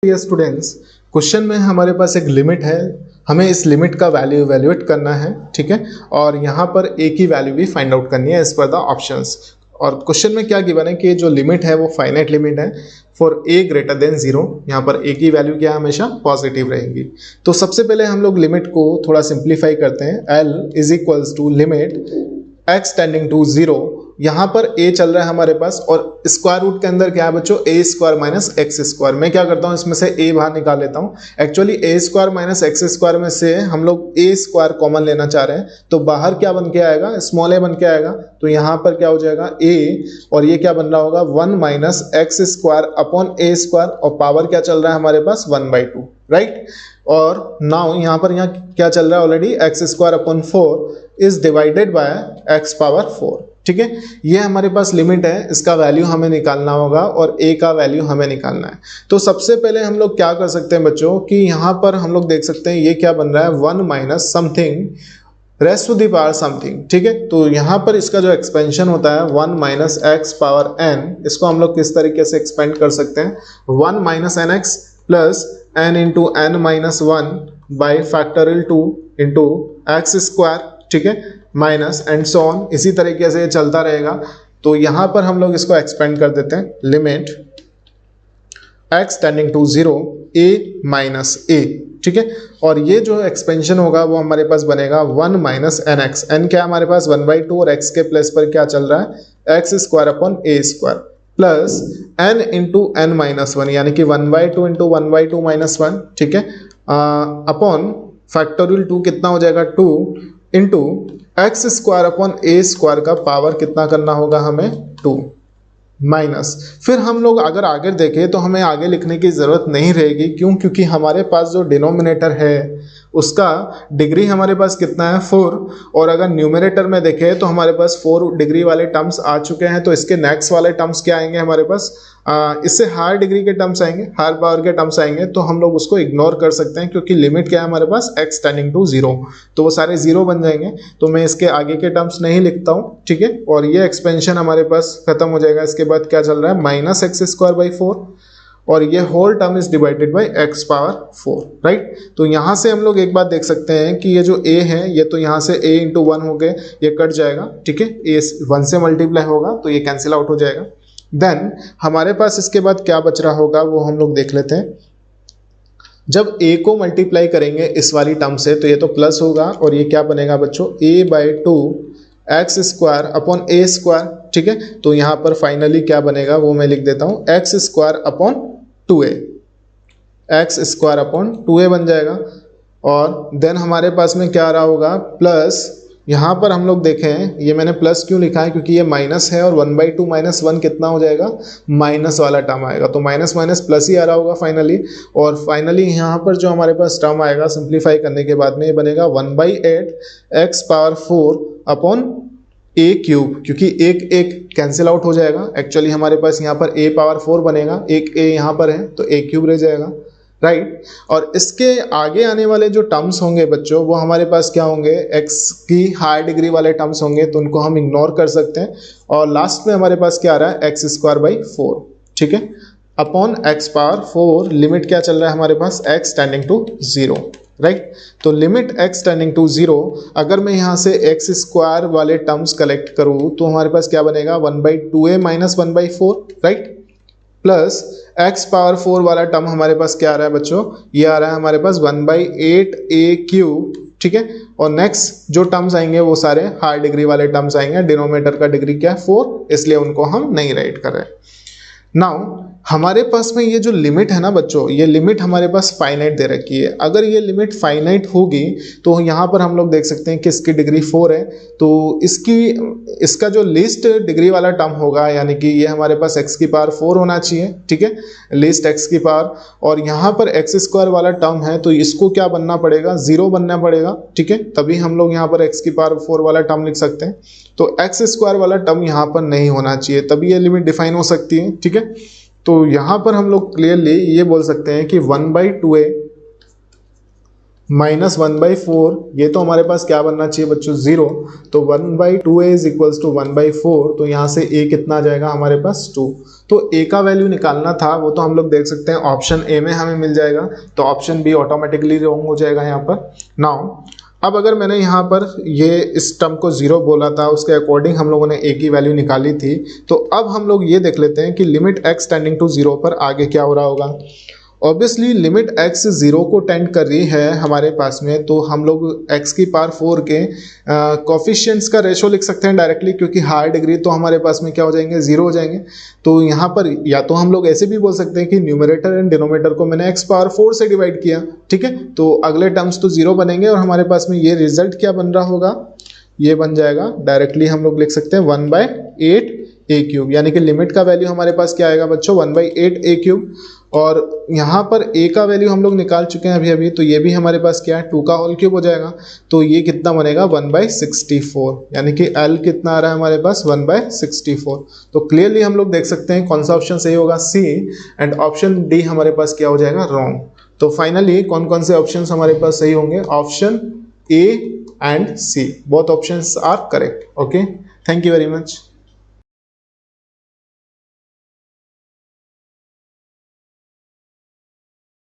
Dear students, question में हमारे पास एक लिमिट है, हमें इस लिमिट का वैल्यू इवैल्यूएट करना है, ठीक है। और यहाँ पर ए की वैल्यू भी फाइंड आउट करनी है एज पर द ऑप्शंस। और क्वेश्चन में क्या गिवन है कि जो लिमिट है वो फाइनाइट लिमिट है फॉर ए ग्रेटर देन 0। यहाँ पर ए की वैल्यू क्या हमेशा पॉजिटिव रहेगी। तो सबसे पहले हम लोग लिमिट को थोड़ा सिंप्लीफाई करते हैं। L is equals to limit x tending to 0। यहाँ पर a चल रहा है हमारे पास और स्क्वायर रूट के अंदर क्या है बच्चों, a square minus x square. मैं क्या करता हूँ, इसमें से a बाहर निकाल लेता हूँ। Actually a square minus x square में से हम लोग a स्क्वायर कॉमन लेना चाह रहे हैं, तो बाहर क्या बन के आएगा, स्मॉल a बन के आएगा। तो यहाँ पर क्या हो जाएगा a, और ये क्या बन रहा होगा 1 minus x square upon a square, और पावर क्या चल रहा है हमारे पास 1/2, राइट। और नाउ यहाँ पर क्या चल रहा है already, x square upon 4 is divided bye x power 4, ठीक है। ये हमारे पास लिमिट है, इसका वैल्यू हमें निकालना होगा और a का वैल्यू हमें निकालना है। तो सबसे पहले हम लोग क्या कर सकते हैं बच्चों कि यहाँ पर हम लोग देख सकते हैं ये क्या बन रहा है 1 minus something raised to the power something, ठीक है। तो यहाँ पर इसका जो एक्सपेंशन होता है 1 माइनस एक्स पावर n, इसको हम लोग किस तरीके से एक्सपेंड कर सकते हैं, 1 minus n x plus n into n minus 1 by factorial 2 into x square, ठीक है, माइनस एंड सो ऑन, इसी तरीके से चलता रहेगा। तो यहां पर हम लोग इसको एक्सपेंड कर देते हैं, limit x tending to 0 a minus a, ठीक है। और ये जो एक्सपेंशन होगा वो हमारे पास बनेगा 1 माइनस एन एक्स, एन क्या हमारे पास 1/2 और x के प्लेस पर क्या चल रहा है x square upon a square plus n into n minus 1, यानी कि 1/2 इंटू 1/2 माइनस 1, ठीक है, अपॉन फैक्टोरियल 2 कितना हो जाएगा 2 इंटू एक्स स्क्वायर अपॉन ए स्क्वायर का पावर कितना करना होगा हमें 2 माइनस। फिर हम लोग अगर आगे देखें तो हमें आगे लिखने की जरूरत नहीं रहेगी, क्यों, क्योंकि हमारे पास जो डिनोमिनेटर है उसका डिग्री हमारे पास कितना है 4, और अगर न्यूमरेटर में देखें तो हमारे पास 4 डिग्री वाले टर्म्स आ चुके हैं। तो इसके नेक्स्ट वाले टर्म्स क्या आएंगे हमारे पास, इससे हायर डिग्री के टर्म्स आएंगे, हायर पावर के टर्म्स आएंगे। तो हम लोग उसको इग्नोर कर सकते हैं, क्योंकि लिमिट क्या है हमारे पास x टेंडिंग टू 0, तो वो सारे 0 बन जाएंगे। तो मैं इसके आगे के टर्म्स नहीं लिखता हूँ, ठीक है। और ये एक्सपेंशन हमारे पास खत्म हो जाएगा। इसके बाद क्या चल रहा है माइनस एक्स स्क्वायर बाई 4, और ये whole term is divided by x power 4, right. तो यहाँ से हम लोग एक बात देख सकते हैं कि ये जो a है ये तो यहाँ से a इंटू 1 हो गए, ये कट जाएगा, ठीक है, a 1 से मल्टीप्लाई होगा तो ये कैंसिल आउट हो जाएगा। देन हमारे पास इसके बाद क्या बच रहा होगा वो हम लोग देख लेते हैं। जब a को मल्टीप्लाई करेंगे इस वाली टर्म से तो ये तो प्लस होगा, और ये क्या बनेगा बच्चों a/2 एक्स स्क्वायर अपॉन ए स्क्वायर, ठीक है। तो यहाँ पर फाइनली क्या बनेगा वो मैं लिख देता हूँ, x square upon 2a, x square upon 2a बन जाएगा। और देन हमारे पास में क्या आ रहा होगा प्लस, यहाँ पर हम लोग देखें ये मैंने प्लस क्यों लिखा है, क्योंकि ये माइनस है और 1/2 माइनस 1 कितना हो जाएगा, माइनस वाला टर्म आएगा, तो माइनस माइनस प्लस ही आ रहा होगा फाइनली। और फाइनली यहाँ पर जो हमारे पास टर्म आएगा सिंप्लीफाई करने के बाद में ये बनेगा 1/8 x power 4 upon a cube, क्योंकि एक एक कैंसिल आउट हो जाएगा। एक्चुअली हमारे पास यहाँ पर a पावर 4 बनेगा, एक a यहाँ पर है तो a क्यूब रह जाएगा, राइट। और इसके आगे आने वाले जो टर्म्स होंगे बच्चों वो हमारे पास क्या होंगे, x की हाई डिग्री वाले टर्म्स होंगे, तो उनको हम इग्नोर कर सकते हैं। और लास्ट में हमारे पास क्या आ रहा है एक्स स्क्वायर बाई 4, ठीक है, अपॉन एक्स पावर 4। लिमिट क्या चल रहा है हमारे पास x टेंडिंग टू 0, राइट। तो लिमिट x टेंडिंग टू 0, अगर मैं यहाँ से एक्स स्क्वायर वाले टर्म्स कलेक्ट करूँ तो हमारे पास क्या बनेगा 1/2a minus 1/4, right, plus x power 4 वाला टर्म हमारे पास क्या आ रहा है बच्चों, ये आ रहा है हमारे पास 1/8a क्यूब, ठीक है। और नेक्स्ट जो टर्म्स आएंगे वो सारे हाई डिग्री वाले टर्म्स आएंगे, डिनोमिनेटर का डिग्री क्या है 4, इसलिए उनको हम नहीं राइट कर रहे। नाउ हमारे पास में ये जो लिमिट है ना बच्चों, ये लिमिट हमारे पास फाइनाइट दे रखी है। अगर ये लिमिट फाइनाइट होगी तो यहाँ पर हम लोग देख सकते हैं कि इसकी डिग्री 4 है, तो इसका जो लीस्ट डिग्री वाला टर्म होगा, यानी कि ये हमारे पास x की पावर 4 होना चाहिए, ठीक है, लीस्ट x की पावर। और यहाँ पर एक्स स्क्वायर वाला टर्म है तो इसको क्या बनना पड़ेगा, 0 बनना पड़ेगा, ठीक है, तभी हम लोग यहाँ पर x की पावर 4 वाला टर्म लिख सकते हैं। तो एक्स स्क्वायर वाला टर्म यहाँ पर नहीं होना चाहिए, तभी ये लिमिट डिफाइन हो सकती है, ठीक है। तो यहाँ पर हम लोग क्लियरली ये बोल सकते हैं कि 1/2a -1/4, ये तो हमारे पास क्या बनना चाहिए बच्चों 0, तो 1/2a इज इक्वल्स टू 1/4, तो यहाँ से a कितना आ जाएगा हमारे पास 2। तो a का वैल्यू निकालना था, वो तो हम लोग देख सकते हैं ऑप्शन a में हमें मिल जाएगा, तो ऑप्शन b ऑटोमेटिकली रॉन्ग हो जाएगा यहाँ पर। नाउ अब अगर मैंने यहाँ पर ये इस टर्म को 0 बोला था, उसके अकॉर्डिंग हम लोगों ने a की वैल्यू निकाली थी, तो अब हम लोग ये देख लेते हैं कि लिमिट x टेंडिंग टू 0 पर आगे क्या हो रहा होगा। ऑब्वियसली लिमिट x 0 को टेंड कर रही है हमारे पास में, तो हम लोग x की पावर 4 के कोफिशिएंट्स का रेशो लिख सकते हैं डायरेक्टली, क्योंकि हायर डिग्री तो हमारे पास में क्या हो जाएंगे 0 हो जाएंगे। तो यहाँ पर या तो हम लोग ऐसे भी बोल सकते हैं कि न्यूमरेटर एंड डिनोमिनेटर को मैंने x पावर 4 से डिवाइड किया, ठीक है, तो अगले टर्म्स तो 0 बनेंगे और हमारे पास में ये रिजल्ट क्या बन रहा होगा, ये बन जाएगा डायरेक्टली हम लोग लिख सकते हैं 1/8a³, यानी कि लिमिट का वैल्यू हमारे पास क्या आएगा बच्चों 1/8a³। और यहाँ पर a का वैल्यू हम लोग निकाल चुके हैं अभी, तो ये भी हमारे पास क्या है 2 का होल क्यूब हो जाएगा, तो ये कितना बनेगा 1/64, यानी कि l कितना आ रहा है हमारे पास 1/64। तो क्लियरली हम लोग देख सकते हैं कौन सा ऑप्शन सही होगा C, एंड ऑप्शन डी हमारे पास क्या हो जाएगा रॉन्ग। तो फाइनली कौन कौन से ऑप्शन हमारे पास सही होंगे, option A and C, both options are correct. Okay, thank you very much.